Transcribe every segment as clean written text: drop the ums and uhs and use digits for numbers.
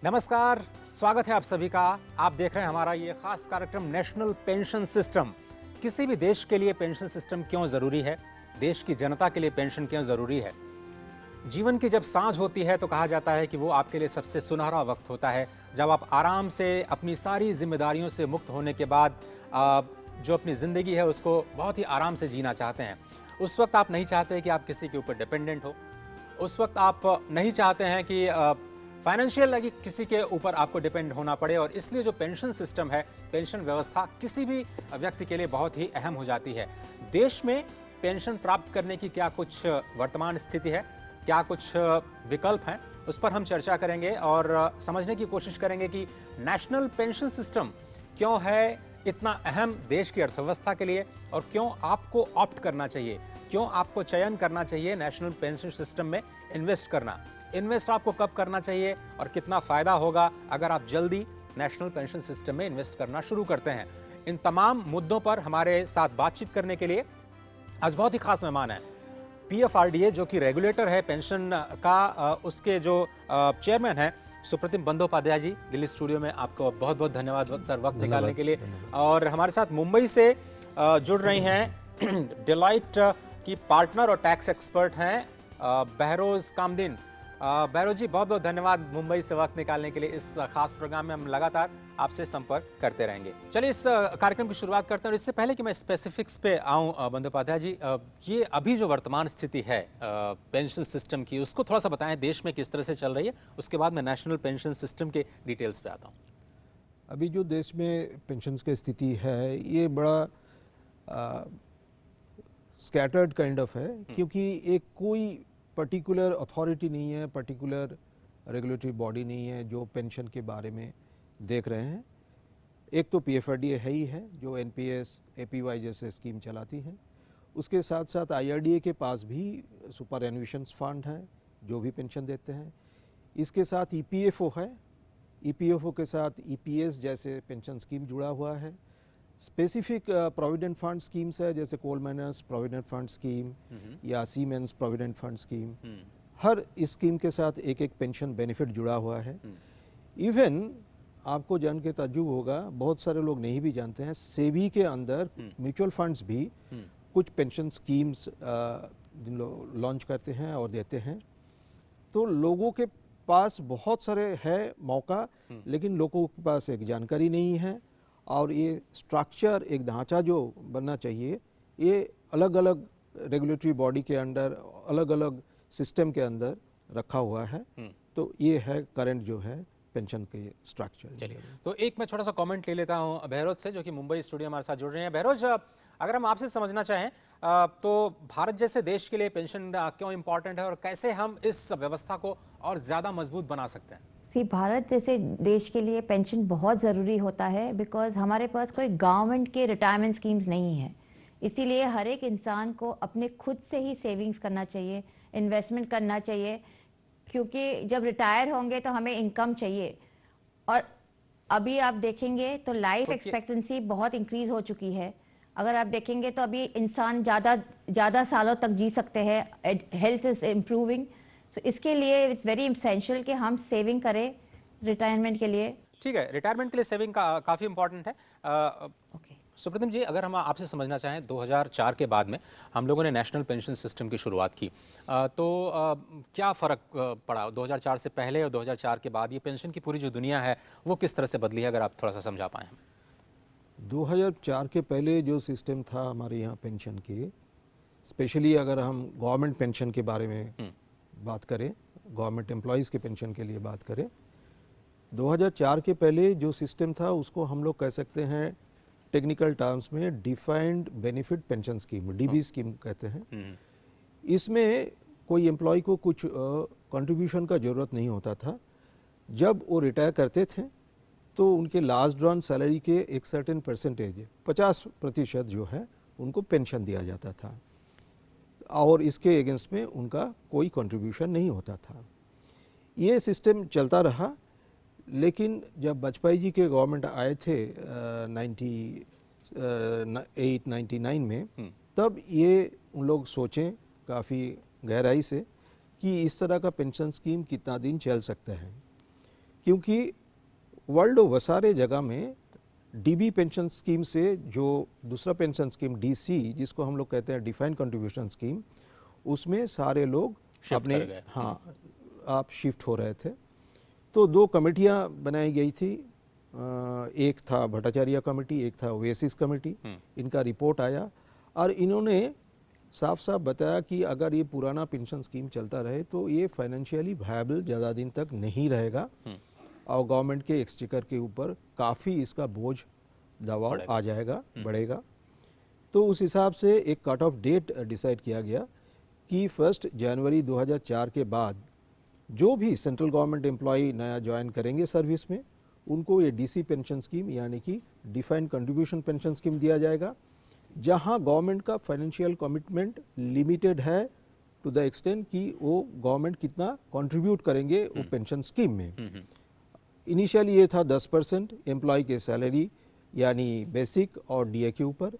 नमस्कार, स्वागत है आप सभी का। आप देख रहे हैं हमारा ये खास कार्यक्रम नेशनल पेंशन सिस्टम। किसी भी देश के लिए पेंशन सिस्टम क्यों जरूरी है, देश की जनता के लिए पेंशन क्यों जरूरी है। जीवन की जब सांझ होती है तो कहा जाता है कि वो आपके लिए सबसे सुनहरा वक्त होता है, जब आप आराम से अपनी सारी जिम्मेदारियों से मुक्त होने के बाद जो अपनी ज़िंदगी है उसको बहुत ही आराम से जीना चाहते हैं। उस वक्त आप नहीं चाहते कि आप किसी के ऊपर डिपेंडेंट हो। उस वक्त आप नहीं चाहते हैं कि फाइनेंशियल लगी किसी के ऊपर आपको डिपेंड होना पड़े, और इसलिए जो पेंशन सिस्टम है, पेंशन व्यवस्था किसी भी व्यक्ति के लिए बहुत ही अहम हो जाती है। देश में पेंशन प्राप्त करने की क्या कुछ वर्तमान स्थिति है, क्या कुछ विकल्प हैं, उस पर हम चर्चा करेंगे और समझने की कोशिश करेंगे कि नेशनल पेंशन सिस्टम क्यों है इतना अहम देश की अर्थव्यवस्था के लिए, और क्यों आपको ऑप्ट करना चाहिए, क्यों आपको चयन करना चाहिए नेशनल पेंशन सिस्टम में इन्वेस्ट करना। इन्वेस्ट आपको कब करना चाहिए और कितना फायदा होगा अगर आप जल्दी नेशनल पेंशन सिस्टम में इन्वेस्ट करना शुरू करते हैं। इन तमाम मुद्दों पर हमारे साथ बातचीत करने के लिए आज बहुत ही खास मेहमान हैं। PFRDA जो कि रेगुलेटर है पेंशन का, उसके जो चेयरमैन हैं सुप्रतिम बंदोपाध्याय जी, दिल्ली स्टूडियो में आपको बहुत बहुत धन्यवाद सर वक्त निकालने के लिए। और हमारे साथ मुंबई से जुड़ रही हैं डेलॉइट की पार्टनर और टैक्स एक्सपर्ट हैं बहरोज कामदीन। बहरोज जी, बहुत बहुत धन्यवाद मुंबई से वक्त निकालने के लिए। इस खास प्रोग्राम में हम लगातार आपसे संपर्क करते रहेंगे। चलिए इस कार्यक्रम की शुरुआत करते हैं, और इससे पहले कि मैं स्पेसिफिक्स पे आऊं बंदोपाध्याय जी, ये अभी जो वर्तमान स्थिति है पेंशन सिस्टम की, उसको थोड़ा सा बताएं, देश में किस तरह से चल रही है। उसके बाद मैं नेशनल पेंशन सिस्टम के डिटेल्स पे आता हूँ। अभी जो देश में पेंशन्स की स्थिति है ये बड़ा स्कैटर्ड काइंड ऑफ है, क्योंकि एक कोई पर्टिकुलर अथॉरिटी नहीं है, पर्टिकुलर रेगुलेटरी बॉडी नहीं है जो पेंशन के बारे में देख रहे हैं। एक तो PFRDA है ही है जो NPS, APY जैसे स्कीम चलाती है। उसके साथ साथ IRDA के पास भी सुपर एन्युएशन फंड है जो भी पेंशन देते हैं। इसके साथ EPFO है, EPFO के साथ EPS जैसे पेंशन स्कीम जुड़ा हुआ है। स्पेसिफिक प्रोविडेंट फंड स्कीम्स है जैसे coal miners provident fund scheme या सीमेंस प्रोविडेंट फंड स्कीम। हर स्कीम के साथ एक एक पेंशन बेनिफिट जुड़ा हुआ है। इवन आपको जान के ताज्जुब होगा, बहुत सारे लोग नहीं भी जानते हैं, सेबी के अंदर म्यूचुअल फंड्स भी कुछ पेंशन स्कीम्स लॉन्च करते हैं और देते हैं। तो लोगों के पास बहुत सारे है मौका, लेकिन लोगों के पास एक जानकारी नहीं है, और ये स्ट्रक्चर, एक ढांचा जो बनना चाहिए, ये अलग अलग रेगुलेटरी बॉडी के अंडर, अलग अलग सिस्टम के अंदर रखा हुआ है। तो ये है करंट जो है पेंशन के स्ट्रक्चर। चलिए, तो एक मैं छोटा सा कमेंट ले लेता हूं बहरोज से, जो कि मुंबई स्टूडियो हमारे साथ जुड़ रहे हैं। बहरोज, अगर हम आपसे समझना चाहें तो भारत जैसे देश के लिए पेंशन क्यों इंपॉर्टेंट है, और कैसे हम इस व्यवस्था को और ज़्यादा मजबूत बना सकते हैं। भारत जैसे देश के लिए पेंशन बहुत ज़रूरी होता है, बिकॉज हमारे पास कोई गवर्नमेंट के रिटायरमेंट स्कीम्स नहीं है। इसीलिए हर एक इंसान को अपने खुद से ही सेविंग्स करना चाहिए, इन्वेस्टमेंट करना चाहिए, क्योंकि जब रिटायर होंगे तो हमें इनकम चाहिए। और अभी आप देखेंगे तो लाइफ एक्सपेक्टेंसी बहुत इंक्रीज हो चुकी है। अगर आप देखेंगे तो अभी इंसान ज़्यादा सालों तक जी सकते हैं, हेल्थ इज इम्प्रूविंग। सो इसके लिए इट्स वेरी इसेंशियल कि हम सेविंग करें रिटायरमेंट के लिए। ठीक है, रिटायरमेंट के लिए सेविंग काफ़ी इंपॉर्टेंट है। सुप्रतिम जी, अगर हम आपसे समझना चाहें, 2004 के बाद में हम लोगों ने नेशनल पेंशन सिस्टम की शुरुआत की, तो क्या फ़र्क पड़ा 2004 से पहले और 2004 के बाद? ये पेंशन की पूरी जो दुनिया है वो किस तरह से बदली है, अगर आप थोड़ा सा समझा पाएँ। 2004 के पहले जो सिस्टम था हमारे यहाँ पेंशन के, स्पेशली अगर हम गवर्नमेंट पेंशन के बारे में बात करें, गवर्नमेंट एम्प्लॉयज़ के पेंशन के लिए बात करें, 2004 के पहले जो सिस्टम था उसको हम लोग कह सकते हैं टेक्निकल टर्म्स में defined benefit pension scheme, DB scheme कहते हैं। इसमें कोई एम्प्लॉय को कुछ कंट्रीब्यूशन का ज़रूरत नहीं होता था। जब वो रिटायर करते थे तो उनके लास्ट ड्रॉन सैलरी के एक सर्टेन परसेंटेज, 50% जो है, उनको पेंशन दिया जाता था, और इसके अगेंस्ट में उनका कोई कंट्रीब्यूशन नहीं होता था। ये सिस्टम चलता रहा, लेकिन जब वाजपेयी जी के गवर्नमेंट आए थे 98-99 में, तब ये उन लोग सोचें काफ़ी गहराई से कि इस तरह का पेंशन स्कीम कितना दिन चल सकता है, क्योंकि वर्ल्ड ओवर सारे जगह में डीबी पेंशन स्कीम से जो दूसरा पेंशन स्कीम डीसी, जिसको हम लोग कहते हैं डिफाइंड कंट्रीब्यूशन स्कीम, उसमें सारे लोग अपने आप शिफ्ट हो रहे थे। तो दो कमेटियां बनाई गई थी, एक था भट्टाचार्य कमेटी, एक था ओएसिस कमेटी। इनका रिपोर्ट आया और इन्होंने साफ साफ बताया कि अगर ये पुराना पेंशन स्कीम चलता रहे तो ये फाइनेंशियली वायबल ज़्यादा दिन तक नहीं रहेगा और गवर्नमेंट के एक्सचेकर के ऊपर काफ़ी इसका बोझ दबाव आ जाएगा, बढ़ेगा। तो उस हिसाब से एक कट ऑफ डेट डिसाइड किया गया कि 1 जनवरी 2004 के बाद जो भी सेंट्रल गवर्नमेंट एम्प्लॉई नया ज्वाइन करेंगे सर्विस में, उनको ये डीसी पेंशन स्कीम यानी कि डिफाइंड कंट्रीब्यूशन पेंशन स्कीम दिया जाएगा, जहां गवर्नमेंट का फाइनेंशियल कमिटमेंट लिमिटेड है टू द एक्सटेंट कि वो गवर्नमेंट कितना कंट्रीब्यूट करेंगे वो पेंशन स्कीम में। इनिशियली ये था 10% एम्प्लॉय के सैलरी यानी बेसिक और डीए के ऊपर।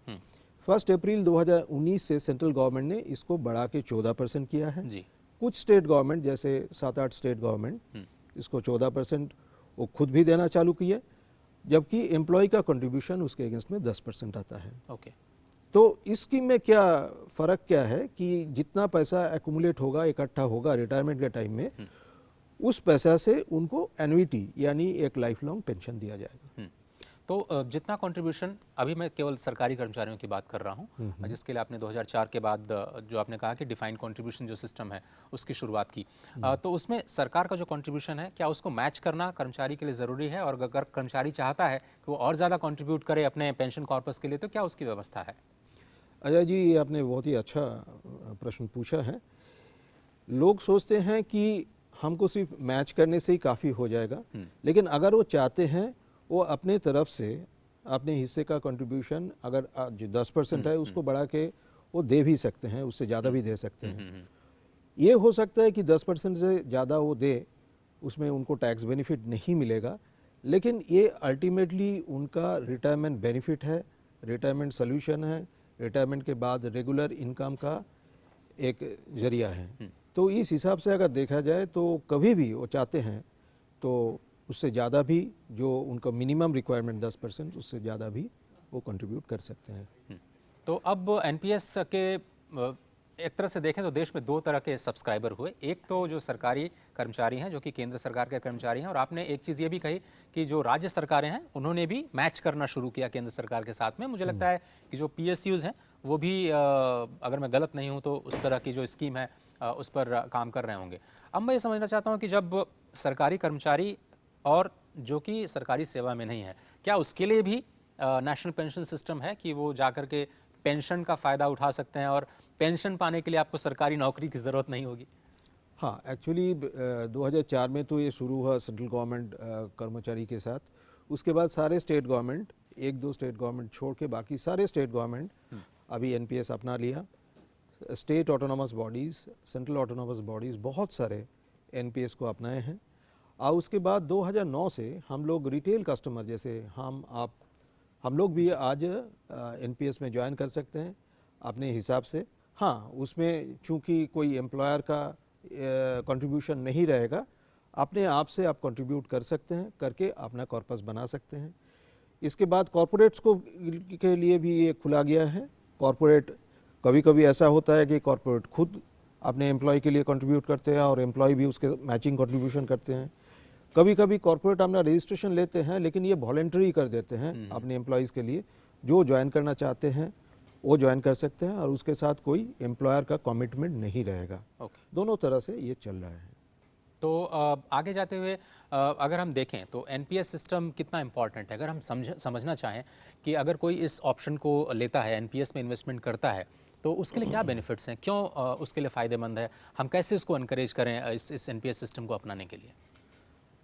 1 अप्रैल 2019 से सेंट्रल गवर्नमेंट ने इसको बढ़ा के 14% किया है जी। कुछ स्टेट गवर्नमेंट जैसे 7-8 स्टेट गवर्नमेंट इसको 14% वो खुद भी देना चालू किए, जबकि एम्प्लॉय का कंट्रीब्यूशन उसके अगेंस्ट में 10% आता है। ओके। तो इस स्कीम में क्या फ़र्क क्या है कि जितना पैसा एक्यूमुलेट होगा, इकट्ठा होगा रिटायरमेंट के टाइम में, उस पैसा से उनको एन्युइटी यानी एक लाइफ लॉन्ग पेंशन दिया जाएगा। तो जितना कंट्रीब्यूशन, अभी मैं केवल सरकारी कर्मचारियों की बात कर रहा हूँ, जिसके लिए आपने 2004 के बाद जो आपने कहा कि डिफाइंड कंट्रीब्यूशन जो सिस्टम है उसकी शुरुआत की, तो उसमें सरकार का जो कंट्रीब्यूशन है क्या उसको मैच करना कर्मचारी के लिए ज़रूरी है? और अगर कर्मचारी चाहता है कि वो और ज़्यादा कंट्रीब्यूट करे अपने पेंशन कॉर्पस के लिए, तो क्या उसकी व्यवस्था है? अजय जी, ये आपने बहुत ही अच्छा प्रश्न पूछा है। लोग सोचते हैं कि हमको सिर्फ मैच करने से ही काफ़ी हो जाएगा, लेकिन अगर वो चाहते हैं वो अपने तरफ से अपने हिस्से का कंट्रीब्यूशन अगर जो 10% है उसको बढ़ा के वो दे भी सकते हैं, उससे ज़्यादा भी दे सकते हैं। ये हो सकता है कि 10% से ज़्यादा वो दे, उसमें उनको टैक्स बेनिफिट नहीं मिलेगा, लेकिन ये अल्टीमेटली उनका रिटायरमेंट बेनिफिट है, रिटायरमेंट सोल्यूशन है, रिटायरमेंट के बाद रेगुलर इनकम का एक जरिया है। तो इस हिसाब से अगर देखा जाए तो कभी भी वो चाहते हैं तो उससे ज़्यादा भी जो उनका मिनिमम रिक्वायरमेंट 10%, उससे ज़्यादा भी वो कंट्रीब्यूट कर सकते हैं। तो अब एनपीएस के एक तरह से देखें तो देश में 2 तरह के सब्सक्राइबर हुए। एक तो जो सरकारी कर्मचारी हैं, जो कि केंद्र सरकार के कर्मचारी हैं, और आपने एक चीज़ ये भी कही कि जो राज्य सरकारें हैं उन्होंने भी मैच करना शुरू किया केंद्र सरकार के साथ में। मुझे लगता है कि जो पीएसयूज़ हैं वो भी अगर मैं गलत नहीं हूँ तो उस तरह की जो स्कीम है उस पर काम कर रहे होंगे। अब मैं ये समझना चाहता हूँ कि जब सरकारी कर्मचारी और जो कि सरकारी सेवा में नहीं है, क्या उसके लिए भी नेशनल पेंशन सिस्टम है कि वो जाकर के पेंशन का फ़ायदा उठा सकते हैं और पेंशन पाने के लिए आपको सरकारी नौकरी की ज़रूरत नहीं होगी? हाँ, एक्चुअली 2004 में तो ये शुरू हुआ सेंट्रल गवर्नमेंट कर्मचारी के साथ। उसके बाद सारे स्टेट गवर्नमेंट, 1-2 स्टेट गवर्नमेंट छोड़ के बाकी सारे स्टेट गवर्नमेंट अभी एनपीएस अपना लिया। State autonomous bodies, central autonomous bodies बहुत सारे एनपीएस को अपनाए हैं। और उसके बाद 2009 से हम लोग रिटेल कस्टमर जैसे हम लोग भी आज एनपीएस में ज्वाइन कर सकते हैं अपने हिसाब से। हाँ, उसमें चूंकि कोई एम्प्लॉयर का कंट्रीब्यूशन नहीं रहेगा, अपने आप से आप कंट्रीब्यूट कर सकते हैं, करके अपना कॉर्पस बना सकते हैं। इसके बाद कॉरपोरेट्स को के लिए भी ये खुला गया है। कॉरपोरेट, कभी कभी ऐसा होता है कि कॉरपोरेट खुद अपने एम्प्लॉय के लिए कंट्रीब्यूट करते हैं और एम्प्लॉय भी उसके मैचिंग कंट्रीब्यूशन करते हैं। कभी कभी कॉर्पोरेट अपना रजिस्ट्रेशन लेते हैं लेकिन ये वॉलंटरी कर देते हैं अपने एम्प्लॉयज़ के लिए। जो ज्वाइन करना चाहते हैं वो ज्वाइन कर सकते हैं और उसके साथ कोई एम्प्लॉयर का कमिटमेंट नहीं रहेगा। दोनों तरह से ये चल रहा है। तो आगे जाते हुए अगर हम देखें तो एनपीएस सिस्टम कितना इम्पॉर्टेंट है, अगर हम समझना चाहें कि अगर कोई इस ऑप्शन को लेता है, एनपीएस में इन्वेस्टमेंट करता है, तो उसके लिए क्या बेनिफिट्स हैं, क्यों उसके लिए फ़ायदेमंद है, हम कैसे उसको एनकरेज करें इस एनपीएस सिस्टम को अपनाने के लिए?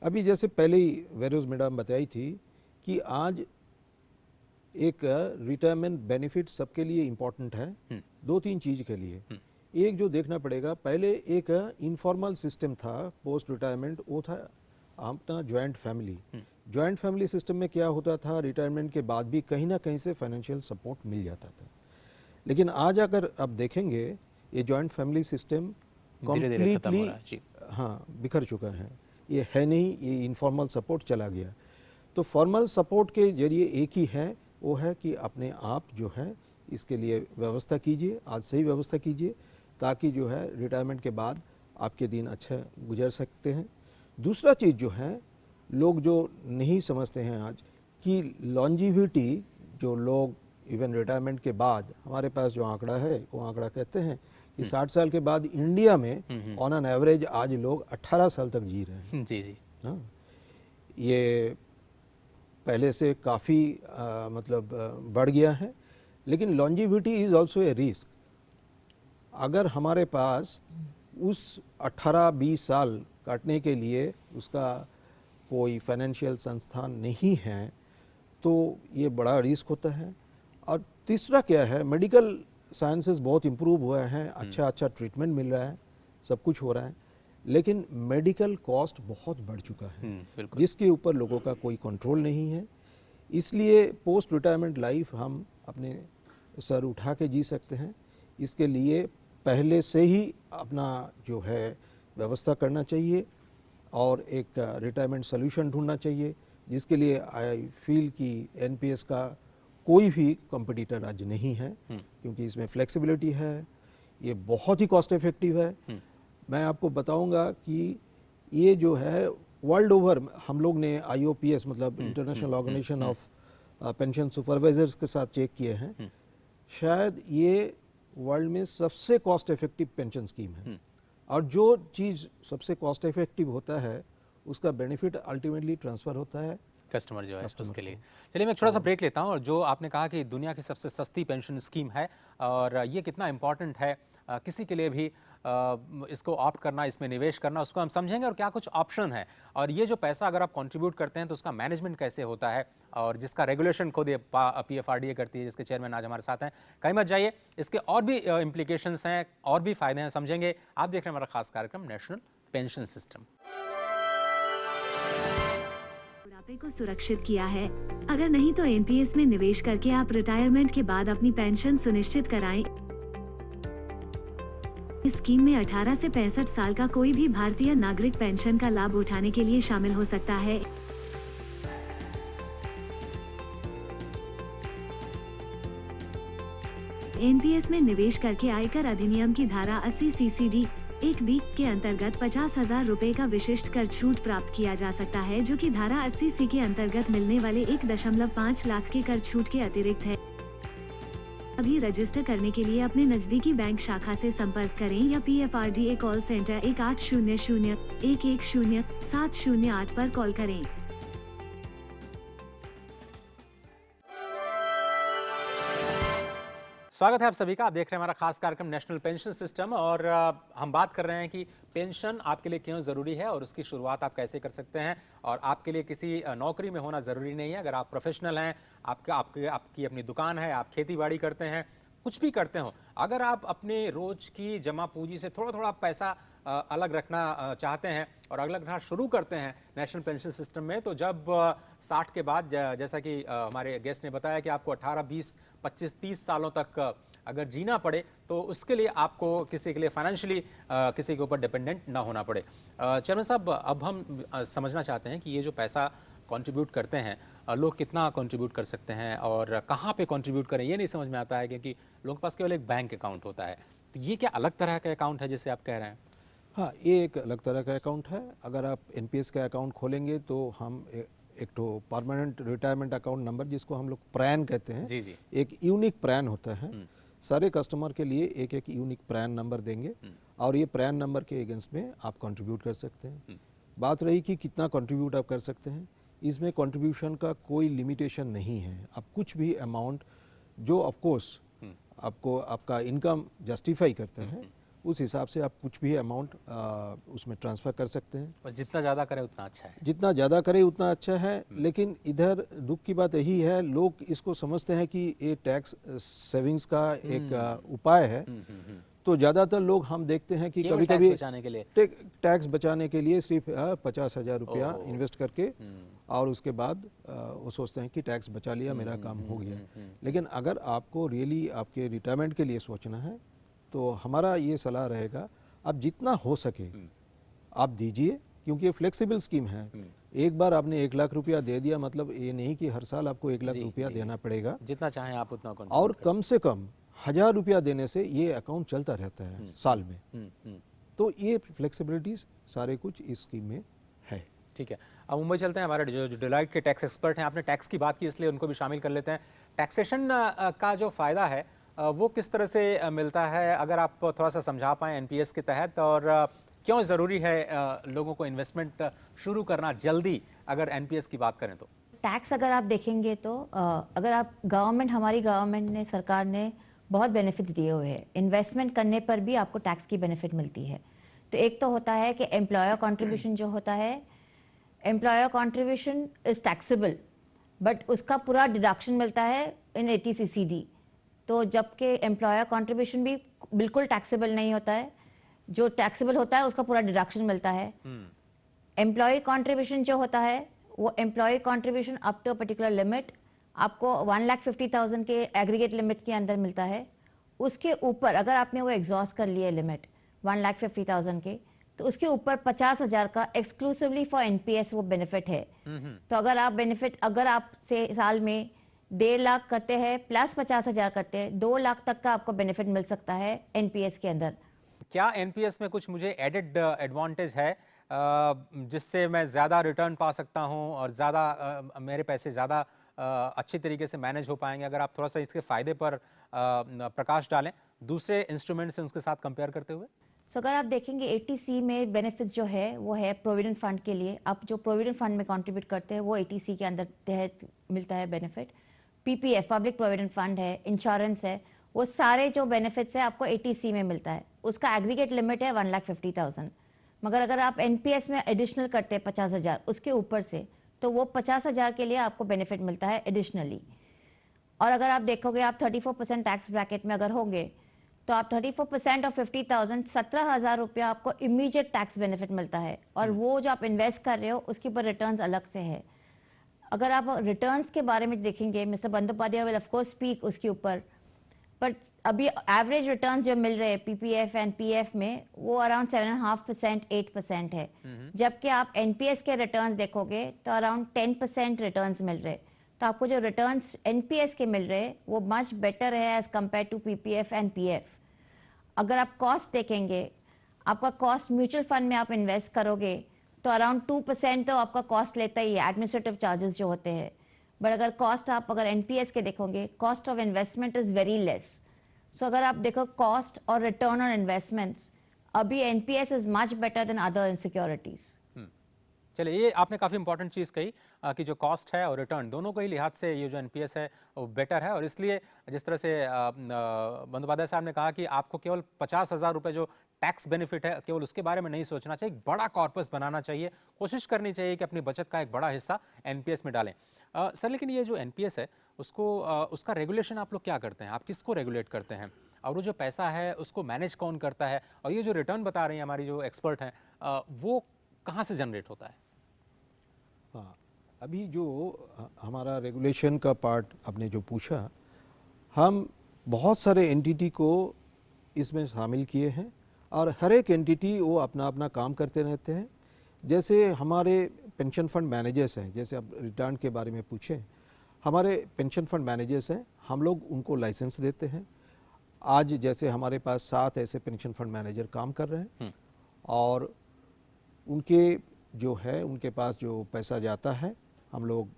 अभी जैसे पहले ही वेरोज मैडम बताई थी कि आज एक रिटायरमेंट बेनिफिट सबके लिए इम्पोर्टेंट है 2-3 चीज़ के लिए। एक जो देखना पड़ेगा, पहले एक इनफॉर्मल सिस्टम था पोस्ट रिटायरमेंट, वो था अपना joint family. Joint family system में क्या होता था, रिटायरमेंट के बाद भी कहीं ना कहीं से फाइनेंशियल सपोर्ट मिल जाता था। लेकिन आज अगर आप देखेंगे ये जॉइंट फैमिली सिस्टम कम्प्लीटली बिखर चुका है। ये है नहीं, ये इनफॉर्मल सपोर्ट चला गया। तो फॉर्मल सपोर्ट के जरिए एक ही है, वो है कि अपने आप जो है इसके लिए व्यवस्था कीजिए, आज से ही व्यवस्था कीजिए, ताकि जो है रिटायरमेंट के बाद आपके दिन अच्छा गुजर सकते हैं। दूसरा चीज़ जो है, लोग जो नहीं समझते हैं आज कि लॉन्जिविटी, जो लोग इवन रिटायरमेंट के बाद, हमारे पास जो आंकड़ा है वो आंकड़ा कहते हैं कि 60 साल के बाद इंडिया में ऑन एन एवरेज आज लोग 18 साल तक जी रहे हैं। जी जी। हाँ, ये पहले से काफ़ी मतलब बढ़ गया है, लेकिन longevity is also a risk. अगर हमारे पास उस 18-20 साल काटने के लिए उसका कोई फाइनेंशियल संस्थान नहीं है, तो ये बड़ा रिस्क होता है। और तीसरा क्या है, मेडिकल साइंसेस बहुत इम्प्रूव हुआ है, अच्छा ट्रीटमेंट मिल रहा है, सब कुछ हो रहा है, लेकिन मेडिकल कॉस्ट बहुत बढ़ चुका है, जिसके ऊपर लोगों का कोई कंट्रोल नहीं है। इसलिए पोस्ट रिटायरमेंट लाइफ हम अपने सर उठा के जी सकते हैं। इसके लिए पहले से ही अपना जो है व्यवस्था करना चाहिए और एक रिटायरमेंट सोल्यूशन ढूंढना चाहिए, जिसके लिए आई फील कि एनपीएस का कोई भी कॉम्पिटिटर आज नहीं है, क्योंकि इसमें फ्लेक्सिबिलिटी है, ये बहुत ही कॉस्ट इफेक्टिव है। मैं आपको बताऊंगा कि ये जो है वर्ल्ड ओवर हम लोग ने IOPS मतलब international organisation of pension supervisors के साथ चेक किए हैं, शायद ये वर्ल्ड में सबसे कॉस्ट इफेक्टिव पेंशन स्कीम है। और जो चीज़ सबसे कॉस्ट इफेक्टिव होता है उसका बेनिफिट अल्टीमेटली ट्रांसफ़र होता है कस्टमर जो है उसके लिए। चलिए मैं एक छोटा सा ब्रेक लेता हूँ। और जो आपने कहा कि दुनिया की सबसे सस्ती पेंशन स्कीम है और ये कितना इम्पॉर्टेंट है किसी के लिए भी इसको ऑप्ट करना, इसमें निवेश करना, उसको हम समझेंगे और क्या कुछ ऑप्शन है। और ये जो पैसा अगर आप कंट्रीब्यूट करते हैं तो उसका मैनेजमेंट कैसे होता है, और जिसका रेगुलेशन खुद ये PFRDA करती है, जिसके चेयरमैन आज हमारे साथ हैं। कहीं मत जाइए, इसके और भी इम्प्लीकेशंस हैं और भी फायदे हैं, समझेंगे। आप देख रहे हैं हमारा खास कार्यक्रम नेशनल पेंशन सिस्टम। बुढ़ापे को सुरक्षित किया है। अगर नहीं तो एनपीएस में निवेश करके आप रिटायरमेंट के बाद अपनी पेंशन सुनिश्चित कराएं। इस स्कीम में 18 से 65 साल का कोई भी भारतीय नागरिक पेंशन का लाभ उठाने के लिए शामिल हो सकता है। एनपीएस में निवेश करके आयकर अधिनियम की धारा 80 CCD 1B के अंतर्गत 50,000 रुपए का विशिष्ट कर छूट प्राप्त किया जा सकता है, जो कि धारा 80C के अंतर्गत मिलने वाले 1.5 लाख के कर छूट के अतिरिक्त है। अभी रजिस्टर करने के लिए अपने नजदीकी बैंक शाखा से संपर्क करें या PFRDA कॉल सेंटर 1800-110-708 पर कॉल करें। स्वागत है आप सभी का। आप देख रहे हैं हमारा खास कार्यक्रम नेशनल पेंशन सिस्टम, और हम बात कर रहे हैं कि पेंशन आपके लिए क्यों ज़रूरी है और उसकी शुरुआत आप कैसे कर सकते हैं। और आपके लिए किसी नौकरी में होना ज़रूरी नहीं है। अगर आप प्रोफेशनल हैं, आपकी अपनी दुकान है, आप खेती बाड़ी करते हैं, कुछ भी करते हो, अगर आप अपने रोज की जमा पूंजी से थोड़ा थोड़ा पैसा अलग रखना चाहते हैं और अलग रखना शुरू करते हैं नेशनल पेंशन सिस्टम में, तो जब 60 के बाद, जैसा कि हमारे गेस्ट ने बताया कि आपको 18, 20, 25, 30 सालों तक अगर जीना पड़े, तो उसके लिए आपको किसी के लिए फाइनेंशियली किसी के ऊपर डिपेंडेंट ना होना पड़े। चेयरमैन साहब, अब हम समझना चाहते हैं कि ये जो पैसा कंट्रीब्यूट करते हैं लोग, कितना कंट्रीब्यूट कर सकते हैं और कहाँ पे कंट्रीब्यूट करें, ये नहीं समझ में आता है, क्योंकि लोगों के पास केवल एक बैंक अकाउंट होता है। तो ये क्या अलग तरह का अकाउंट है जिसे आप कह रहे हैं? हाँ, ये एक अलग तरह का अकाउंट है। अगर आप एनपीएस का अकाउंट खोलेंगे तो हम एक तो परमानेंट रिटायरमेंट अकाउंट नंबर, जिसको हम लोग प्रैन कहते हैं, जी जी, एक यूनिक प्रैन होता है। सारे कस्टमर के लिए एक एक यूनिक प्रैन नंबर देंगे और ये प्रैन नंबर के अगेंस्ट में आप कंट्रीब्यूट कर सकते हैं। बात रही कि कितना कंट्रीब्यूट आप कर सकते हैं, इसमें कंट्रीब्यूशन का कोई लिमिटेशन नहीं है। आप कुछ भी अमाउंट जो ऑफ कोर्स आपको आपका इनकम जस्टिफाई करता है, उस हिसाब से आप कुछ भी अमाउंट उसमें ट्रांसफ़र कर सकते हैं। और जितना ज़्यादा करें उतना अच्छा है। जितना ज़्यादा करें उतना अच्छा है। लेकिन इधर दुख की बात यही है, लोग इसको समझते हैं कि ये टैक्स सेविंग्स का एक उपाय है। तो ज़्यादातर लोग हम देखते हैं कि कभी कभी टैक्स बचाने के लिए सिर्फ 50,000 रुपया इन्वेस्ट करके और उसके बाद वो सोचते हैं कि टैक्स बचा लिया, मेरा काम हो गया। लेकिन अगर आपको रियली आपके रिटायरमेंट के लिए सोचना है तो हमारा ये सलाह रहेगा, आप जितना हो सके आप दीजिए, क्योंकि ये फ्लेक्सिबल स्कीम है। एक बार आपने 1 लाख रुपया दे दिया, मतलब ये नहीं कि हर साल आपको 1 लाख रुपया देना पड़ेगा, जितना चाहें आप उतना और कम से कम 1000 रुपया देने से ये अकाउंट चलता रहता है साल में। तो ये फ्लेक्सिबिलिटीज सारे कुछ इस स्कीम में है। ठीक है, अब मुंबई चलते हैं। हमारे जो डिलाइट के टैक्स एक्सपर्ट हैं, आपने टैक्स की बात की इसलिए उनको भी शामिल कर लेते हैं। टैक्सेशन का जो फ़ायदा है वो किस तरह से मिलता है, अगर आप थोड़ा सा समझा पाएँ एनपीएस के तहत, और क्यों ज़रूरी है लोगों को इन्वेस्टमेंट शुरू करना जल्दी, अगर एनपीएस की बात करें तो? टैक्स अगर आप देखेंगे तो अगर आप हमारी गवर्नमेंट ने, सरकार ने बहुत बेनिफिट्स दिए हुए हैं। इन्वेस्टमेंट करने पर भी आपको टैक्स की बेनिफिट मिलती है। तो एक तो होता है कि एम्प्लॉयर कंट्रीब्यूशन जो होता है, employer contribution is taxable, but उसका पूरा डिडक्शन मिलता है इन ATCCD। तो जबकि एम्प्लॉयर कंट्रीब्यूशन भी बिल्कुल टैक्सेबल नहीं होता है, जो टैक्सेबल होता है उसका पूरा डिडक्शन मिलता है। एम्प्लॉय कंट्रीब्यूशन जो होता है वो employ contribution up to a particular limit आपको 1,50,000 के एग्रीगेट लिमिट के अंदर मिलता है। उसके ऊपर अगर आपने वो एग्जॉस्ट कर लिया लिमिट 1,50,000 के, तो उसके ऊपर 50,000 का एक्सक्लूसिवली फॉर एनपीएस वो बेनिफिट है। तो अगर आप से साल में 1.5 लाख करते हैं प्लस 50,000 करते हैं, 2 लाख तक का आपको बेनिफिट मिल सकता है एनपीएस के अंदर। क्या एनपीएस में कुछ मुझे एडेड एडवांटेज है जिससे मैं ज़्यादा रिटर्न पा सकता हूं और ज़्यादा मेरे पैसे ज़्यादा अच्छी तरीके से मैनेज हो पाएंगे? अगर आप थोड़ा सा इसके फ़ायदे पर प्रकाश डालें दूसरे इंस्ट्रूमेंट से उसके साथ कंपेयर करते हुए। अगर आप देखेंगे ATC में बेनिफिट्स जो है वो है प्रोविडेंट फंड के लिए। आप जो प्रोविडेंट फंड में कंट्रीब्यूट करते हैं वो ATC के अंदर तहत मिलता है benefit. PPF public provident fund है, इंश्योरेंस है, वो सारे जो बेनिफिट्स है आपको ATC में मिलता है। उसका एग्रीगेट लिमिट है 1,50,000। मगर अगर आप NPS में एडिशनल करते हैं 50,000 उसके ऊपर से, तो वो 50,000 के लिए आपको बेनिफिट मिलता है एडिशनली। और अगर आप देखोगे आप 34% टैक्स ब्रैकेट में अगर होंगे तो आप 34% ऑफ 50,000 17,000 रुपया आपको इमीडिएट टैक्स बेनिफिट मिलता है। और वो जो आप इन्वेस्ट कर रहे हो उसके ऊपर रिटर्न्स अलग से है। अगर आप रिटर्न्स के बारे में देखेंगे, mister Bandopadhyay will of course speak उसके ऊपर, बट अभी एवरेज रिटर्न्स जो मिल रहे हैं PPF एंड PF में वो अराउंड 7.5% 8% है। जबकि आप NPS के रिटर्न्स देखोगे तो अराउंड 10% रिटर्न्स मिल रहे। तो आपको जो रिटर्न्स NPS के मिल रहे वो मच बेटर है as compared to PPF and PF। अगर आप कॉस्ट देखेंगे, आपका कॉस्ट म्यूचुअल फंड में आप इन्वेस्ट करोगे तो अराउंड 2% तो आपका कॉस्ट लेता ही है, एडमिनिस्ट्रेटिव चार्जेस जो होते हैं। बट अगर कॉस्ट आप अगर NPS के देखोगे, cost of investment is very less. So अगर आप देखो कॉस्ट और रिटर्न ऑन इन्वेस्टमेंट्स, अभी NPS is much better than other securities. चलिए, ये आपने काफ़ी इंपॉर्टेंट चीज़ कही कि जो कॉस्ट है और रिटर्न दोनों को ही लिहाज से ये जो NPS है वो बेटर है। और इसलिए जिस तरह से बंदोपाध्याय साहब ने कहा कि आपको केवल 50,000 रुपये जो टैक्स बेनिफिट है केवल उसके बारे में नहीं सोचना चाहिए, बड़ा कॉर्पस बनाना चाहिए, कोशिश करनी चाहिए कि अपनी बचत का एक बड़ा हिस्सा NPS में डालें। सर, लेकिन ये जो NPS है उसको उसका रेगुलेशन आप लोग क्या करते हैं? आप किसको रेगुलेट करते हैं? और वो जो पैसा है उसको मैनेज कौन करता है? और ये जो रिटर्न बता रही हैं हमारी जो एक्सपर्ट हैं वो कहाँ से जनरेट होता है? हाँ, अभी जो हमारा रेगुलेशन का पार्ट आपने जो पूछा, हम बहुत सारे एंटिटी को इसमें शामिल किए हैं और हर एक एंटिटी वो अपना अपना काम करते रहते हैं। जैसे हमारे पेंशन फंड मैनेजर्स हैं, जैसे आप रिटर्न के बारे में पूछें, हमारे पेंशन फंड मैनेजर्स हैं, हम लोग उनको लाइसेंस देते हैं। आज जैसे हमारे पास 7 ऐसे पेंशन फंड मैनेजर काम कर रहे हैं और उनके जो है उनके पास जो पैसा जाता है हम लोग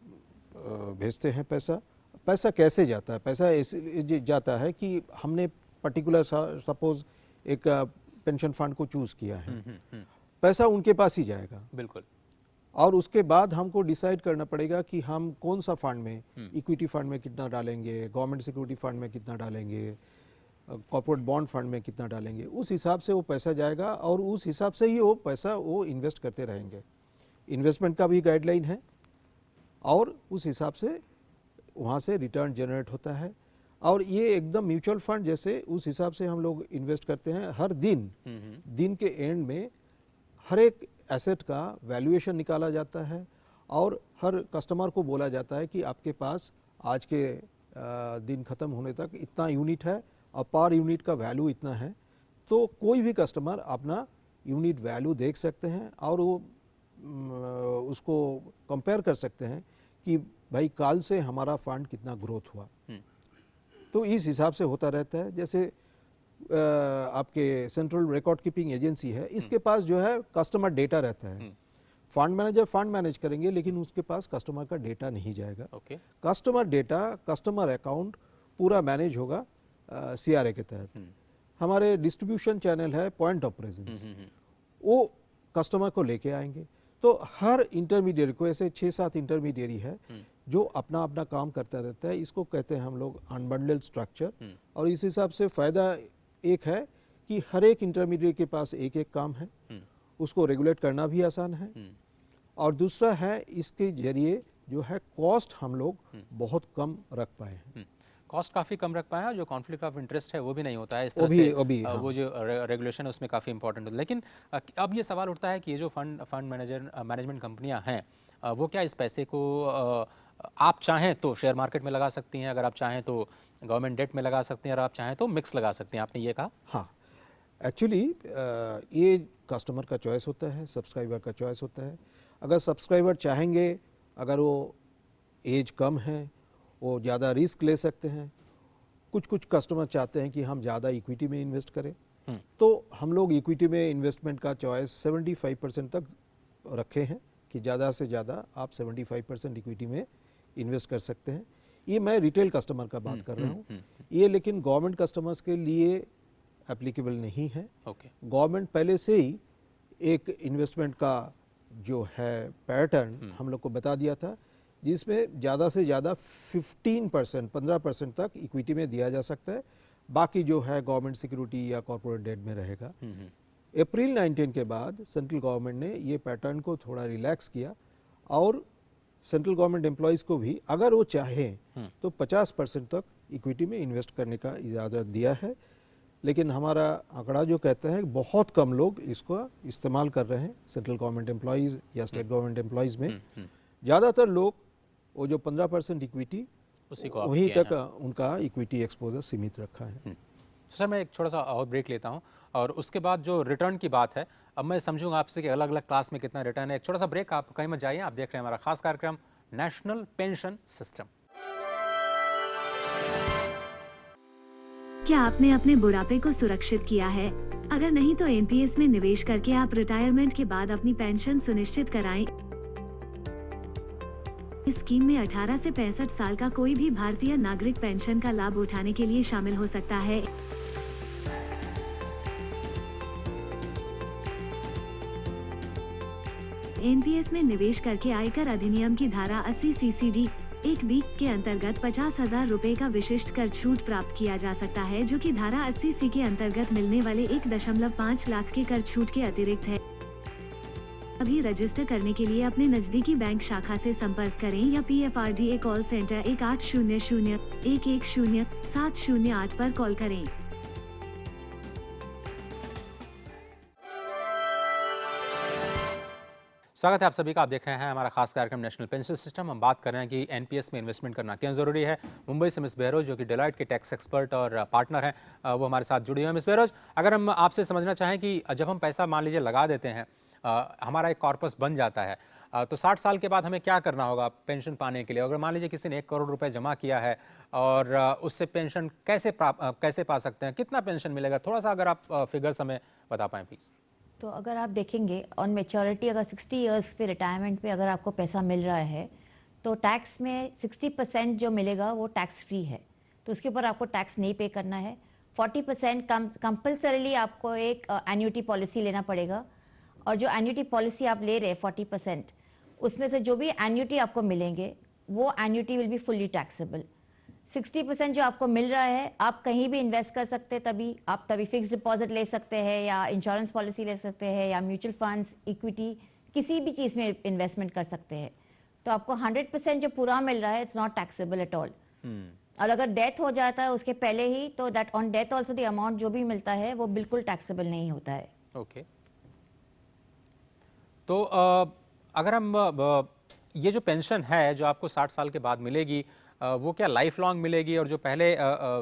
भेजते हैं। पैसा कैसे जाता है? पैसा ऐसे जाता है कि हमने पर्टिकुलर सपोज एक पेंशन फंड को चूज़ किया है, पैसा उनके पास ही जाएगा। बिल्कुल। और उसके बाद हमको डिसाइड करना पड़ेगा कि हम कौन सा फंड में, इक्विटी फंड में कितना डालेंगे, गवर्नमेंट सिक्योरिटी फंड में कितना डालेंगे, कॉर्पोरेट बॉन्ड फंड में कितना डालेंगे। उस हिसाब से वो पैसा जाएगा और उस हिसाब से ही वो पैसा वो इन्वेस्ट करते रहेंगे। इन्वेस्टमेंट का भी गाइडलाइन है और उस हिसाब से वहाँ से रिटर्न जनरेट होता है। और ये एकदम म्यूचुअल फंड जैसे उस हिसाब से हम लोग इन्वेस्ट करते हैं। हर दिन के एंड में हर एक एसेट का वैल्यूएशन निकाला जाता है और हर कस्टमर को बोला जाता है कि आपके पास आज के दिन ख़त्म होने तक इतना यूनिट है और पर यूनिट का वैल्यू इतना है। तो कोई भी कस्टमर अपना यूनिट वैल्यू देख सकते हैं और वो उसको कंपेयर कर सकते हैं कि भाई काल से हमारा फंड कितना ग्रोथ हुआ। तो इस हिसाब से होता रहता है। जैसे आपके सेंट्रल रिकॉर्ड कीपिंग एजेंसी है, इसके पास जो है कस्टमर डेटा रहता है। फंड मैनेजर फंड मैनेज करेंगे लेकिन उसके पास कस्टमर का डेटा नहीं जाएगा। कस्टमर डेटा, कस्टमर अकाउंट पूरा मैनेज होगा CRA के तहत। हमारे डिस्ट्रीब्यूशन चैनल है पॉइंट ऑफ प्रेजेंस, वो कस्टमर को लेके आएंगे। तो हर इंटरमीडिएट को, ऐसे 6-7 इंटरमीडिएरी है जो अपना अपना काम करता रहता है। इसको कहते हैं हम लोग अनबंडल्ड स्ट्रक्चर। और इस हिसाब से फ़ायदा एक है कि हर एक इंटरमीडिएट के पास एक एक काम है, उसको रेगुलेट करना भी आसान है। और दूसरा है इसके जरिए जो है कॉस्ट हम लोग बहुत कम रख पाए हैं। कॉस्ट काफ़ी कम रख पाए हैं, जो कॉन्फ्लिक्ट ऑफ इंटरेस्ट है वो भी नहीं होता है इस तरह से। हाँ। वो जो रेगुलेशन है उसमें काफ़ी इंपॉर्टेंट होता है। लेकिन अब ये सवाल उठता है कि ये जो फंड मैनेजमेंट कंपनियां हैं, वो क्या इस पैसे को आप चाहें तो शेयर मार्केट में लगा सकती हैं, अगर आप चाहें तो गवर्नमेंट डेट में लगा सकती हैं, और आप चाहें तो मिक्स लगा सकती हैं, आपने ये कहा? हाँ, एक्चुअली ये कस्टमर का चॉइस होता है, सब्सक्राइबर का चॉइस होता है। अगर सब्सक्राइबर चाहेंगे, अगर वो एज कम है, वो ज़्यादा रिस्क ले सकते हैं। कुछ कस्टमर चाहते हैं कि हम ज़्यादा इक्विटी में इन्वेस्ट करें, तो हम लोग इक्विटी में इन्वेस्टमेंट का चॉइस 75% तक रखे हैं कि ज़्यादा से ज़्यादा आप 75% इक्विटी में इन्वेस्ट कर सकते हैं। ये मैं रिटेल कस्टमर का बात कर रहा हूँ। ये लेकिन गवर्नमेंट कस्टमर्स के लिए एप्लीकेबल नहीं है। गवर्नमेंट पहले से ही एक इन्वेस्टमेंट का जो है पैटर्न हम लोग को बता दिया था, जिसमें ज़्यादा से ज़्यादा 15% तक इक्विटी में दिया जा सकता है, बाकी जो है गवर्नमेंट सिक्योरिटी या कॉर्पोरेट डेट में रहेगा। अप्रैल 19 के बाद सेंट्रल गवर्नमेंट ने ये पैटर्न को थोड़ा रिलैक्स किया और सेंट्रल गवर्नमेंट एम्प्लॉयज़ को भी अगर वो चाहें तो 50% तक इक्विटी में इन्वेस्ट करने का इजाज़त दिया है। लेकिन हमारा आंकड़ा जो कहता है बहुत कम लोग इसको इस्तेमाल कर रहे हैं। सेंट्रल गवर्नमेंट एम्प्लॉयज़ या स्टेट गवर्नमेंट एम्प्लॉयज़ में ज़्यादातर लोग वो जो 15% इक्विटी वहीं तक उनका इक्विटी एक्सपोजर सीमित रखा है। सर, मैं एक छोटा सा और ब्रेक लेता हूं और उसके बाद जो रिटर्न की बात है, अब मैं समझूंगा आपसे कि अलग अलग क्लास में कितना रिटर्न है। एक छोटा सा ब्रेक, आप कहीं मत जाइए, आप देख रहे हैं हमारा खास कार्यक्रम नेशनल पेंशन सिस्टम। क्या आपने अपने बुढ़ापे को सुरक्षित किया है? अगर नहीं तो एनपीएस में निवेश करके आप रिटायरमेंट के बाद अपनी पेंशन सुनिश्चित कराएं। इस स्कीम में 18 से 65 साल का कोई भी भारतीय नागरिक पेंशन का लाभ उठाने के लिए शामिल हो सकता है। एनपीएस में निवेश करके आयकर अधिनियम की धारा 80 CCD 1B के अंतर्गत 50,000 रुपए का विशिष्ट कर छूट प्राप्त किया जा सकता है, जो कि धारा 80C के अंतर्गत मिलने वाले 1.5 लाख के कर छूट के अतिरिक्त है। अभी रजिस्टर करने के लिए अपने नजदीकी बैंक शाखा से संपर्क करें या PFRDA कॉल सेंटर 1800-110-708 पर कॉल करें। स्वागत है आप सभी का। आप देख रहे हैं हमारा खास कार्यक्रम नेशनल पेंशन सिस्टम। हम बात कर रहे हैं कि एनपीएस में इन्वेस्टमेंट करना क्यों ज़रूरी है। मुंबई से मिस बहरोज, जो कि डेलॉयट के टैक्स एक्सपर्ट और पार्टनर हैं, वो हमारे साथ जुड़ी हुई हैं। मिस बहरोज, अगर हम आपसे समझना चाहें कि जब हम पैसा मान लीजिए लगा देते हैं, हमारा एक कॉर्पस बन जाता है, तो 60 साल के बाद हमें क्या करना होगा पेंशन पाने के लिए? अगर मान लीजिए किसी ने 1 करोड़ रुपए जमा किया है और उससे पेंशन कैसे पा सकते हैं, कितना पेंशन मिलेगा? थोड़ा सा अगर आप फिगर्स हमें बता पाएँ प्लीज़। तो अगर आप देखेंगे ऑन मेच्योरिटी, अगर 60 इयर्स पे रिटायरमेंट पे अगर आपको पैसा मिल रहा है तो टैक्स में 60% जो मिलेगा वो टैक्स फ्री है, तो उसके ऊपर आपको टैक्स नहीं पे करना है। 40% कंपल्सरीली आपको एक एन्युटी पॉलिसी लेना पड़ेगा, और जो एन्युटी पॉलिसी आप ले रहे हैं 40%, उसमें से जो भी एन्युटी आपको मिलेंगे वो annuity will be fully taxable. 60% जो आपको मिल रहा है आप कहीं भी इन्वेस्ट कर सकते हैं, तभी फिक्स डिपॉजिट ले सकते हैं या इंश्योरेंस पॉलिसी ले सकते हैं या म्यूचुअल फंड्स, इक्विटी, किसी भी चीज़ में इन्वेस्टमेंट कर सकते हैं। तो आपको 100% जो पूरा मिल रहा है it's not taxable at all. और अगर डेथ हो जाता है उसके पहले ही, तो that on death also the amount जो भी मिलता है वो बिल्कुल टैक्सेबल नहीं होता है। ओके, तो अगर हम ये जो पेंशन है जो आपको 60 साल के बाद मिलेगी, वो क्या लाइफ लॉन्ग मिलेगी? और जो पहले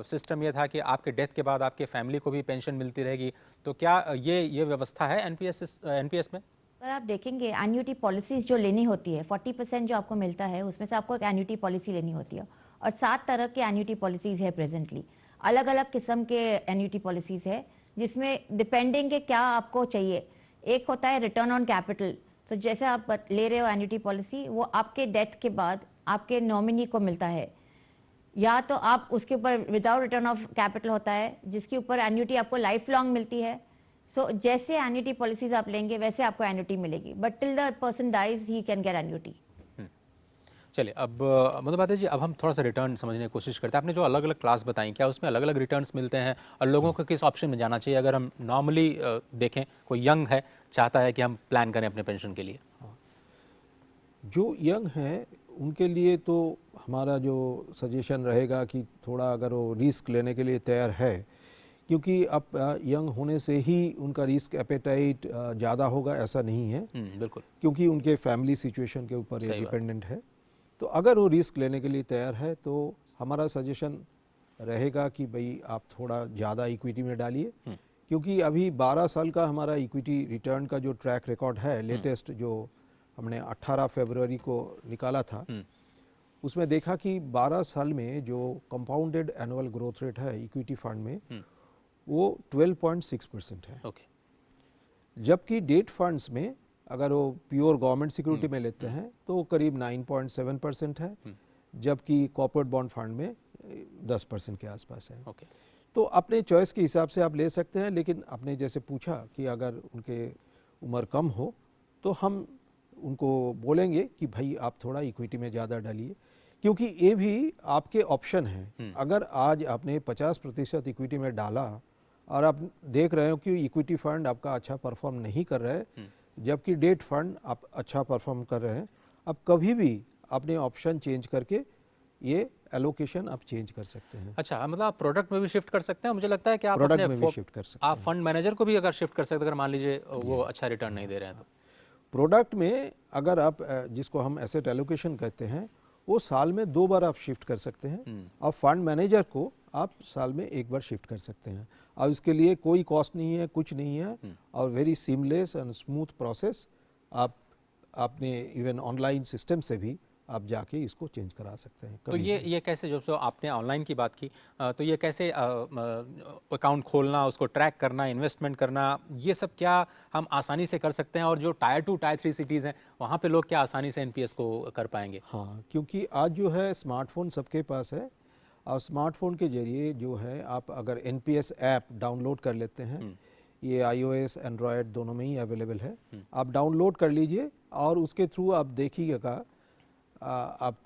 सिस्टम ये था कि आपके डेथ के बाद आपके फैमिली को भी पेंशन मिलती रहेगी, तो क्या ये व्यवस्था है एनपीएस में? अगर आप देखेंगे एन्युटी पॉलिसीज जो लेनी होती है 40% जो आपको मिलता है उसमें से आपको एक एन्युटी पॉलिसी लेनी होती है और 7 तरह के एन्युटी पॉलिसीज है प्रेजेंटली। अलग अलग किस्म के एन्युटी पॉलिसीज है जिसमें डिपेंडिंग के क्या आपको चाहिए। एक होता है रिटर्न ऑन कैपिटल, तो जैसे आप ले रहे हो एन्युटी पॉलिसी वो आपके डेथ के बाद आपके नॉमिनी को मिलता है, या तो आप उसके ऊपर विदाउट रिटर्न ऑफ कैपिटल होता है जिसके ऊपर एन्युटी आपको लाइफ लॉन्ग मिलती है। सो जैसे एन्युटी पॉलिसीज आप लेंगे वैसे आपको एन्युटी मिलेगी, but till the person dies he can get annuity. चलिए, अब मधुबाला जी, अब हम थोड़ा सा रिटर्न समझने की कोशिश करते हैं। आपने जो अलग अलग क्लास बताई, क्या उसमें अलग अलग रिटर्न्स मिलते हैं और लोगों को किस ऑप्शन में जाना चाहिए? अगर हम नॉर्मली देखें, कोई यंग है, चाहता है कि हम प्लान करें अपने पेंशन के लिए। जो यंग हैं उनके लिए तो हमारा जो सजेशन रहेगा कि थोड़ा अगर वो रिस्क लेने के लिए तैयार है, क्योंकि अब यंग होने से ही उनका रिस्क एपेटाइट ज़्यादा होगा ऐसा नहीं है। बिल्कुल, क्योंकि उनके फैमिली सिचुएशन के ऊपर ये डिपेंडेंट है। तो अगर वो रिस्क लेने के लिए तैयार है तो हमारा सजेशन रहेगा कि भाई आप थोड़ा ज़्यादा इक्विटी में डालिए, क्योंकि अभी 12 साल का हमारा इक्विटी रिटर्न का जो ट्रैक रिकॉर्ड है लेटेस्ट जो हमने 18 फरवरी को निकाला था, उसमें देखा कि 12 साल में जो कंपाउंडेड एनुअल ग्रोथ रेट है इक्विटी फंड में वो 12.6% है। जबकि डेट फंड्स में अगर वो प्योर गवर्नमेंट सिक्योरिटी में लेते हैं तो करीब 9.7% है, जबकि कॉर्पोरेट बॉन्ड फंड में 10% के आसपास है। तो अपने चॉइस के हिसाब से आप ले सकते हैं, लेकिन आपने जैसे पूछा कि अगर उनके उम्र कम हो तो हम उनको बोलेंगे कि भाई आप थोड़ा इक्विटी में ज़्यादा डालिए, क्योंकि ये भी आपके ऑप्शन हैं। अगर आज आपने 50% इक्विटी में डाला और आप देख रहे हो कि इक्विटी फंड आपका अच्छा परफॉर्म नहीं कर रहा है, जबकि डेट फंड आप अच्छा परफॉर्म कर रहे हैं, अब कभी भी अपने ऑप्शन चेंज करके ये एलोकेशन आप चेंज कर सकते हैं। अच्छा, मतलब आप प्रोडक्ट में भी शिफ्ट कर सकते हैं। मुझे लगता है कि आप प्रोडक्ट में भी शिफ्ट कर सकते हैं। आप फंड मैनेजर को भी अगर शिफ्ट कर सकते हैं, अगर मान लीजिए वो अच्छा रिटर्न नहीं दे रहे हैं तो। प्रोडक्ट में अगर आप जिसको हम एसेट एलोकेशन कहते हैं वो साल में 2 बार आप शिफ्ट कर सकते हैं, और फंड मैनेजर को आप साल में 1 बार शिफ्ट कर सकते हैं, और इसके लिए कोई कॉस्ट नहीं है, कुछ नहीं है, और very seamless and smooth process. आप अपने इवन ऑनलाइन सिस्टम से भी आप जाके इसको चेंज करा सकते हैं। तो ये कैसे, जो आपने ऑनलाइन की बात की, तो ये कैसे अकाउंट खोलना, उसको ट्रैक करना, इन्वेस्टमेंट करना, ये सब क्या हम आसानी से कर सकते हैं? और जो टायर 2 टायर 3 सिटीज़ हैं वहाँ पे लोग क्या आसानी से एनपीएस को कर पाएंगे? हाँ, क्योंकि आज जो है स्मार्टफोन सबके पास है, और स्मार्टफोन के जरिए जो है आप अगर एनपीएस ऐप डाउनलोड कर लेते हैं, ये iOS एंड्रॉयड दोनों में ही अवेलेबल है, आप डाउनलोड कर लीजिए और उसके थ्रू आप देखिएगा आप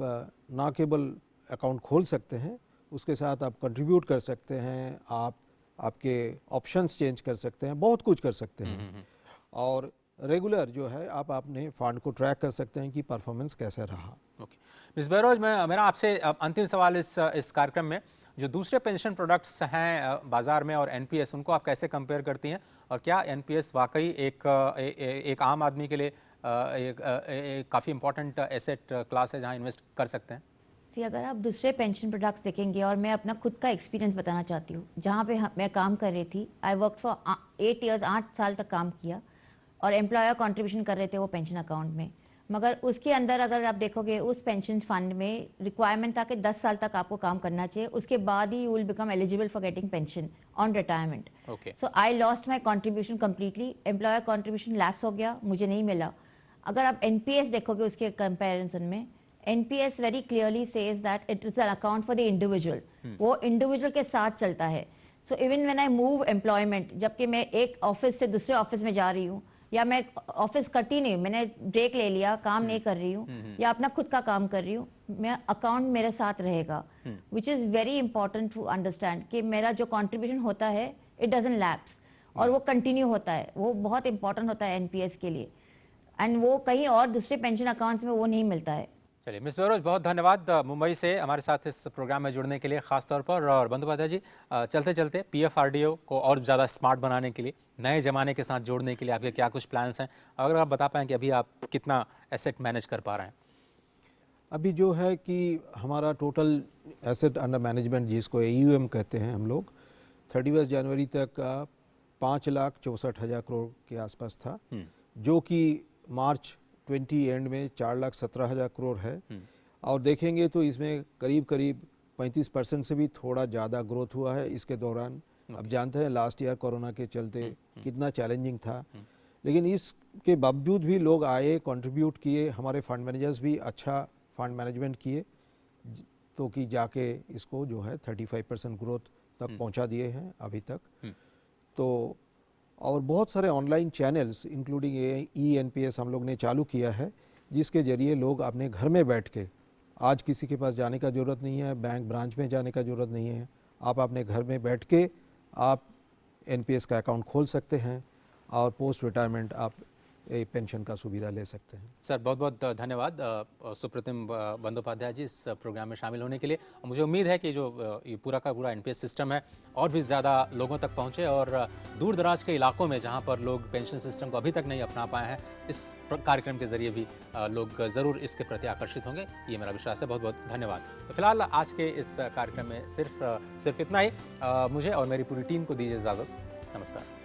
ना केवल अकाउंट खोल सकते हैं, उसके साथ आप कंट्रीब्यूट कर सकते हैं, आप आपके ऑप्शंस चेंज कर सकते हैं, बहुत कुछ कर सकते हैं, और रेगुलर जो है आप अपने फंड को ट्रैक कर सकते हैं कि परफॉर्मेंस कैसा रहा। ओके, मिस बहरोज, मेरा आपसे अंतिम सवाल इस कार्यक्रम में, जो दूसरे पेंशन प्रोडक्ट्स हैं बाज़ार में और एनपीएस, उनको आप कैसे कंपेयर करती हैं? और क्या एनपीएस वाकई एक आम आदमी के लिए एक काफ़ी इंपॉर्टेंट एसेट क्लास है जहां इन्वेस्ट कर सकते हैं? अगर आप दूसरे पेंशन प्रोडक्ट्स देखेंगे, और मैं अपना खुद का एक्सपीरियंस बताना चाहती हूँ, जहाँ पे मैं काम कर रही थी, आई वर्क फॉर 8 ईयर्स, 8 साल तक काम किया, और एम्प्लॉयर कंट्रीब्यूशन कर रहे थे वो पेंशन अकाउंट में, मगर उसके अंदर अगर आप देखोगे उस पेंशन फंड में रिक्वायरमेंट था कि 10 साल तक आपको काम करना चाहिए, उसके बाद ही you will become eligible for getting pension on retirement. So I lost my contribution completely, employer contribution lapse हो गया, मुझे नहीं मिला। अगर आप एनपीएस देखोगे उसके कंपैरिजन में, NPS very clearly says that it is an account for the individual, वो इंडिविजुअल के साथ चलता है। So even when I move employment, जबकि मैं एक ऑफिस से दूसरे ऑफिस में जा रही हूँ, या मैं ऑफिस करती नहीं, मैंने ब्रेक ले लिया, काम नहीं कर रही हूँ, या अपना खुद का काम कर रही हूँ, मैं अकाउंट मेरे साथ रहेगा, which is very important to understand कि मेरा जो कॉन्ट्रीब्यूशन होता है इट डजंट लैप्स, और वो कंटिन्यू होता है, वो बहुत इंपॉर्टेंट होता है एनपीएस के लिए, एंड वो कहीं और दूसरे पेंशन अकाउंट्स में वो नहीं मिलता है। चलिए मिस बहरोज, बहुत धन्यवाद मुंबई से हमारे साथ इस प्रोग्राम में जुड़ने के लिए ख़ास तौर पर। और बंदोपाध्याय जी, चलते चलते पीएफआरडीओ को और ज़्यादा स्मार्ट बनाने के लिए, नए ज़माने के साथ जोड़ने के लिए आपके क्या कुछ प्लान्स हैं? अगर आप बता पाएँ कि अभी आप कितना एसेट मैनेज कर पा रहे हैं? अभी जो है कि हमारा टोटल एसेट अंडर मैनेजमेंट, जिसको AUM कहते हैं हम लोग, 31 जनवरी तक 5,64,000 करोड़ के आसपास था, जो कि मार्च 20 एंड में 4,17,000 करोड़ है और देखेंगे तो इसमें करीब करीब 35% से भी थोड़ा ज़्यादा ग्रोथ हुआ है इसके दौरान। अब जानते हैं लास्ट ईयर कोरोना के चलते कितना चैलेंजिंग था, लेकिन इसके बावजूद भी लोग आए, कंट्रीब्यूट किए, हमारे फंड मैनेजर्स भी अच्छा फंड मैनेजमेंट किए तो कि जाके इसको जो है 35% ग्रोथ तक पहुंचा दिए हैं अभी तक। तो और बहुत सारे ऑनलाइन चैनल्स इंक्लूडिंग ENPS हम लोग ने चालू किया है जिसके ज़रिए लोग अपने घर में बैठ के, आज किसी के पास जाने का ज़रूरत नहीं है, बैंक ब्रांच में जाने का ज़रूरत नहीं है, आप अपने घर में बैठ के आप NPS का अकाउंट खोल सकते हैं और पोस्ट रिटायरमेंट आप पेंशन का सुविधा ले सकते हैं। सर बहुत बहुत धन्यवाद सुप्रतिम बंदोपाध्याय जी इस प्रोग्राम में शामिल होने के लिए। मुझे उम्मीद है कि जो ये पूरा का पूरा NPS सिस्टम है और भी ज़्यादा लोगों तक पहुँचे और दूर दराज के इलाकों में जहाँ पर लोग पेंशन सिस्टम को अभी तक नहीं अपना पाए हैं, इस कार्यक्रम के ज़रिए भी लोग ज़रूर इसके प्रति आकर्षित होंगे, ये मेरा विश्वास है। बहुत बहुत धन्यवाद। तो फिलहाल आज के इस कार्यक्रम में सिर्फ इतना ही। मुझे और मेरी पूरी टीम को दीजिए इजाज़त। नमस्कार।